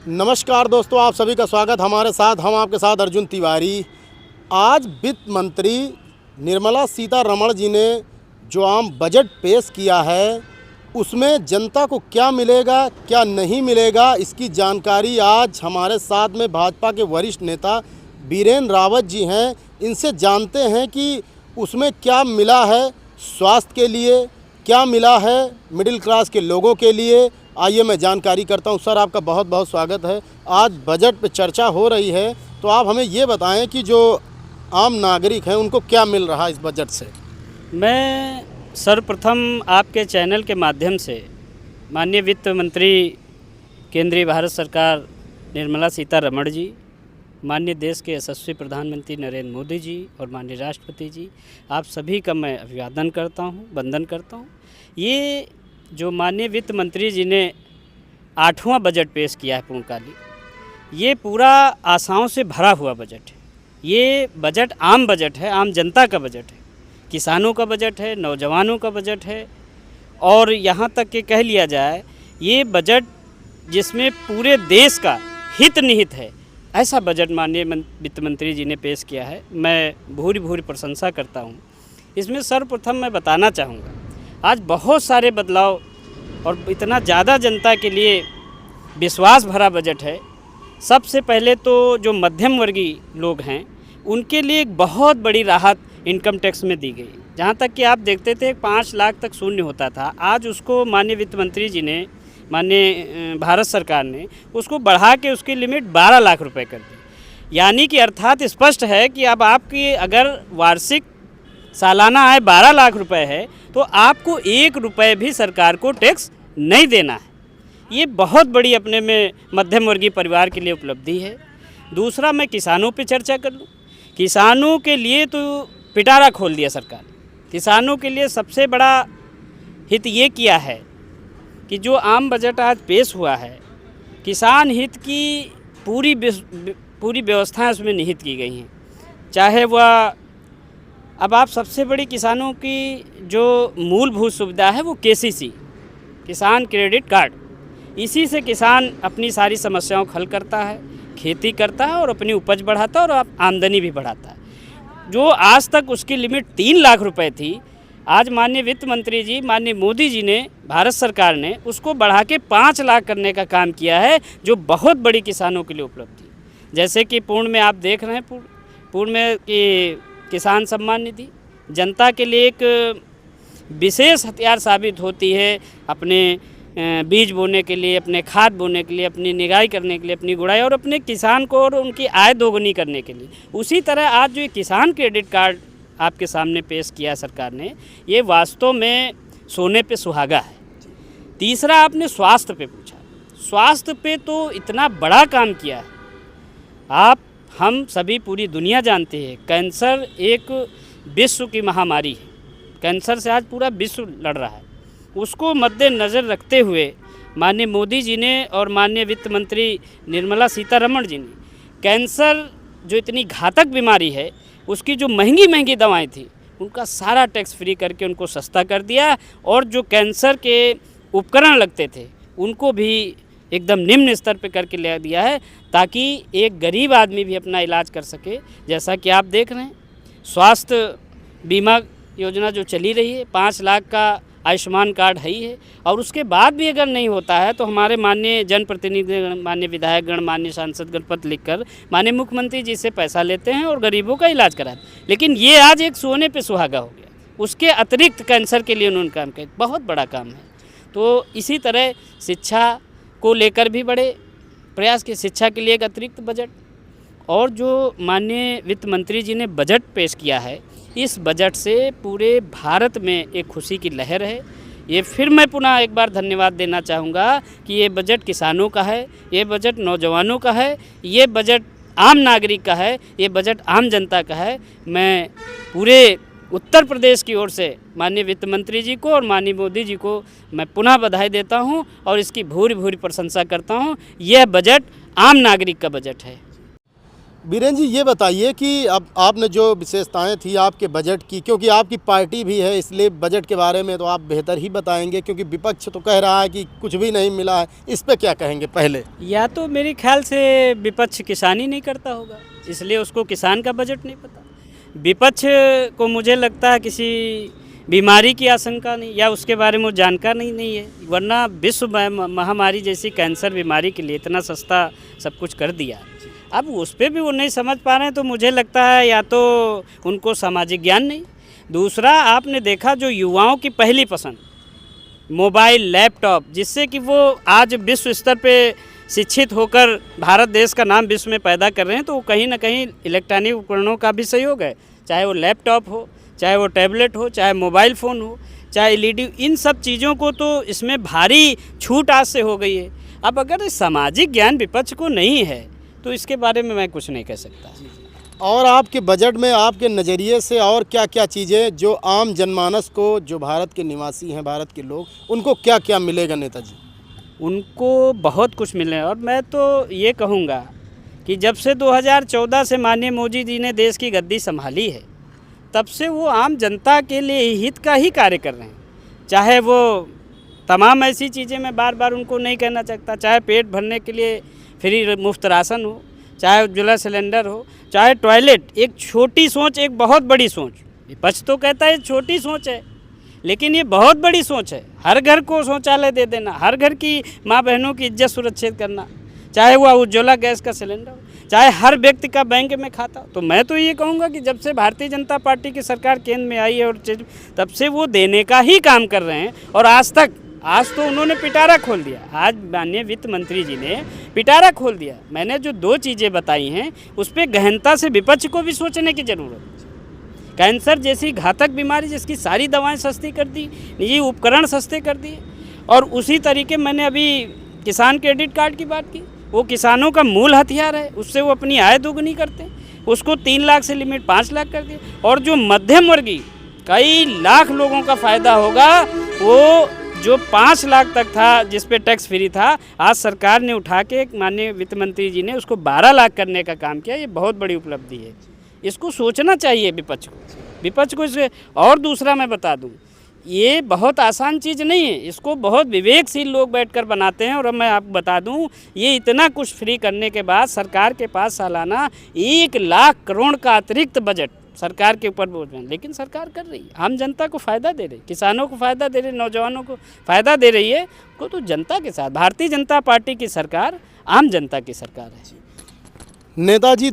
नमस्कार दोस्तों, आप सभी का स्वागत। हमारे साथ हम आपके साथ अर्जुन तिवारी। आज वित्त मंत्री निर्मला सीतारमण जी ने जो आम बजट पेश किया है उसमें जनता को क्या मिलेगा क्या नहीं मिलेगा, इसकी जानकारी आज हमारे साथ में भाजपा के वरिष्ठ नेता बीरेन रावत जी हैं। इनसे जानते हैं कि उसमें क्या मिला है स्वास्थ्य के लिए, क्या मिला है मिडिल क्लास के लोगों के लिए। आइए मैं जानकारी करता हूं। सर, आपका बहुत बहुत स्वागत है। आज बजट पे चर्चा हो रही है, तो आप हमें ये बताएं कि जो आम नागरिक हैं उनको क्या मिल रहा है इस बजट से। मैं सर्वप्रथम आपके चैनल के माध्यम से माननीय वित्त मंत्री केंद्रीय भारत सरकार निर्मला सीतारमण जी, माननीय देश के यशस्वी प्रधानमंत्री नरेंद्र मोदी जी और माननीय राष्ट्रपति जी, आप सभी का मैं अभिवादन करता हूं, वंदन करता हूं। ये जो माननीय वित्त मंत्री जी ने 8वां बजट पेश किया है पूर्णकालीन, ये पूरा आशाओं से भरा हुआ बजट है। ये बजट आम बजट है, आम जनता का बजट है, किसानों का बजट है, नौजवानों का बजट है और यहाँ तक कि कह लिया जाए ये बजट जिसमें पूरे देश का हित निहित है, ऐसा बजट माननीय वित्त मंत्री जी ने पेश किया है। मैं भूरी भूरी प्रशंसा करता हूँ। इसमें सर्वप्रथम मैं बताना चाहूँगा, आज बहुत सारे बदलाव और इतना ज़्यादा जनता के लिए विश्वास भरा बजट है। सबसे पहले तो जो मध्यम वर्गीय लोग हैं उनके लिए एक बहुत बड़ी राहत इनकम टैक्स में दी गई। जहाँ तक कि आप देखते थे 5 लाख तक शून्य होता था, आज उसको माननीय वित्त मंत्री जी ने, माननीय भारत सरकार ने उसको बढ़ा के उसकी लिमिट 12 लाख रुपए कर दी। यानी कि अर्थात स्पष्ट है कि अब आपकी अगर वार्षिक सालाना आय 12 लाख रुपए है तो आपको 1 रुपये भी सरकार को टैक्स नहीं देना है। ये बहुत बड़ी अपने में मध्यम वर्गीय परिवार के लिए उपलब्धि है। दूसरा, मैं किसानों पे चर्चा कर लूँ। किसानों के लिए तो पिटारा खोल दिया सरकार। किसानों के लिए सबसे बड़ा हित ये किया है कि जो आम बजट आज पेश हुआ है, किसान हित की पूरी व्यवस्थाएं उसमें निहित की गई हैं। चाहे वह अब आप सबसे बड़ी किसानों की जो मूलभूत सुविधा है वो केसीसी, किसान क्रेडिट कार्ड, इसी से किसान अपनी सारी समस्याओं को हल करता है, खेती करता है और अपनी उपज बढ़ाता है और आमदनी भी बढ़ाता है। जो आज तक उसकी लिमिट 3 लाख रुपए थी, आज माननीय वित्त मंत्री जी, माननीय मोदी जी ने, भारत सरकार ने उसको बढ़ा के 5 लाख करने का काम किया है, जो बहुत बड़ी किसानों के लिए उपलब्धि। जैसे कि पूर्ण में आप देख रहे हैं, पूर्ण में कि किसान सम्मान निधि जनता के लिए एक विशेष हथियार साबित होती है, अपने बीज बोने के लिए, अपने खाद बोने के लिए, अपनी निराई करने के लिए, अपनी गुड़ाई और अपने किसान को और उनकी आय दोगुनी करने के लिए। उसी तरह आज जो किसान क्रेडिट कार्ड आपके सामने पेश किया सरकार ने, ये वास्तव में सोने पे सुहागा है। तीसरा, आपने स्वास्थ्य पे पूछा। स्वास्थ्य पे तो इतना बड़ा काम किया है। हम सभी पूरी दुनिया जानते हैं, कैंसर एक विश्व की महामारी है। कैंसर से आज पूरा विश्व लड़ रहा है। उसको मद्देनज़र रखते हुए माननीय मोदी जी ने और माननीय वित्त मंत्री निर्मला सीतारमण जी ने कैंसर जो इतनी घातक बीमारी है, उसकी जो महंगी महंगी दवाएं थी उनका सारा टैक्स फ्री करके उनको सस्ता कर दिया और जो कैंसर के उपकरण लगते थे उनको भी एकदम निम्न स्तर पे करके ले दिया है, ताकि एक गरीब आदमी भी अपना इलाज कर सके। जैसा कि आप देख रहे हैं, स्वास्थ्य बीमा योजना जो चली रही है, 5 लाख का आयुष्मान कार्ड है ही है, और उसके बाद भी अगर नहीं होता है तो हमारे माननीय जनप्रतिनिधि, माननीय विधायकगण, माननीय सांसदगण पत्र लिखकर माननीय मुख्यमंत्री जी से पैसा लेते हैं और गरीबों का इलाज कराते हैं। लेकिन ये आज एक सोने पे सुहागा हो गया। उसके अतिरिक्त कैंसर के लिए उन्होंने काम किया, बहुत बड़ा काम है। तो इसी तरह शिक्षा को लेकर भी बड़े प्रयास के, शिक्षा के लिए एक अतिरिक्त बजट, और जो माननीय वित्त मंत्री जी ने बजट पेश किया है, इस बजट से पूरे भारत में एक खुशी की लहर है। ये फिर मैं पुनः एक बार धन्यवाद देना चाहूँगा कि ये बजट किसानों का है, ये बजट नौजवानों का है, ये बजट आम नागरिक का है, ये बजट आम जनता का है। मैं पूरे उत्तर प्रदेश की ओर से माननीय वित्त मंत्री जी को और माननीय मोदी जी को मैं पुनः बधाई देता हूं और इसकी भूरी भूरी प्रशंसा करता हूं। यह बजट आम नागरिक का बजट है। बीरेन जी, ये बताइए कि अब आपने जो विशेषताएं थी आपके बजट की, क्योंकि आपकी पार्टी भी है इसलिए बजट के बारे में तो आप बेहतर ही बताएंगे, क्योंकि विपक्ष तो कह रहा है कि कुछ भी नहीं मिला है, इस पे क्या कहेंगे पहले? या तो मेरे ख्याल से विपक्ष किसान ही नहीं करता होगा, इसलिए उसको किसान का बजट नहीं पता। विपक्ष को मुझे लगता है किसी बीमारी की आशंका नहीं, या उसके बारे में वो जानकारी नहीं है, वरना विश्व महामारी जैसी कैंसर बीमारी के लिए इतना सस्ता सब कुछ कर दिया। अब उस पर भी वो नहीं समझ पा रहे हैं, तो मुझे लगता है या तो उनको सामाजिक ज्ञान नहीं। दूसरा, आपने देखा जो युवाओं की पहली पसंद मोबाइल, लैपटॉप, जिससे कि वो आज विश्व स्तर पे शिक्षित होकर भारत देश का नाम विश्व में पैदा कर रहे हैं, तो वो कहीं ना कहीं इलेक्ट्रॉनिक उपकरणों का भी सहयोग है, चाहे वो लैपटॉप हो, चाहे वो टैबलेट हो, चाहे मोबाइल फ़ोन हो, चाहे LED, इन सब चीज़ों को तो इसमें भारी छूट आज से हो गई है। अब अगर सामाजिक ज्ञान विपक्ष को नहीं है तो इसके बारे में मैं कुछ नहीं कह सकता। और आपके बजट में आपके नज़रिए से और क्या क्या चीज़ें जो आम जनमानस को, जो भारत के निवासी हैं, भारत के लोग, उनको क्या क्या मिलेगा नेताजी? उनको बहुत कुछ मिले, और मैं तो ये कहूँगा कि जब से 2014 से माननीय मोदी जी ने देश की गद्दी संभाली है, तब से वो आम जनता के लिए हित का ही कार्य कर रहे हैं। चाहे वो तमाम ऐसी चीज़ें मैं बार बार उनको नहीं कहना चाहता, चाहे पेट भरने के लिए फ्री मुफ्त राशन हो, चाहे उज्ज्वला सिलेंडर हो, चाहे टॉयलेट। एक छोटी सोच एक बहुत बड़ी सोच, विपक्ष तो कहता है छोटी सोच है, लेकिन ये बहुत बड़ी सोच है। हर घर को शौचालय दे देना, हर घर की माँ बहनों की इज्जत सुरक्षित करना, चाहे वह उज्ज्वला गैस का सिलेंडर हो, चाहे हर व्यक्ति का बैंक में खाता। तो मैं तो ये कहूँगा कि जब से भारतीय जनता पार्टी की सरकार केंद्र में आई है और तब से वो देने का ही काम कर रहे हैं। और आज तो उन्होंने पिटारा खोल दिया। आज माननीय वित्त मंत्री जी ने पिटारा खोल दिया। मैंने जो 2 चीज़ें बताई हैं उस पर गहनता से विपक्ष को भी सोचने की ज़रूरत है। कैंसर जैसी घातक बीमारी जिसकी सारी दवाएं सस्ती कर दी, निजी उपकरण सस्ते कर दिए। और उसी तरीके मैंने अभी किसान क्रेडिट कार्ड की बात की, वो किसानों का मूल हथियार है, उससे वो अपनी आय दोगुनी करते, उसको 3 लाख से लिमिट 5 लाख कर दिए। और जो मध्यम वर्गीय कई लाख लोगों का फ़ायदा होगा, वो जो 5 लाख तक था जिस पे टैक्स फ्री था, आज सरकार ने उठा के माननीय वित्त मंत्री जी ने उसको 12 लाख करने का काम किया। ये बहुत बड़ी उपलब्धि है, इसको सोचना चाहिए विपक्ष को इसे। और दूसरा मैं बता दूं, ये बहुत आसान चीज़ नहीं है, इसको बहुत विवेकशील लोग बैठकर बनाते हैं। और अब मैं आपको बता दूं, ये इतना कुछ फ्री करने के बाद सरकार के पास सालाना 1 लाख करोड़ का अतिरिक्त बजट सरकार के ऊपर बोझ है, लेकिन सरकार कर रही है, आम जनता को फ़ायदा दे रही, किसानों को फ़ायदा दे रही, नौजवानों को फ़ायदा दे रही है। को तो जनता के साथ भारतीय जनता पार्टी की सरकार आम जनता की सरकार है। नेताजी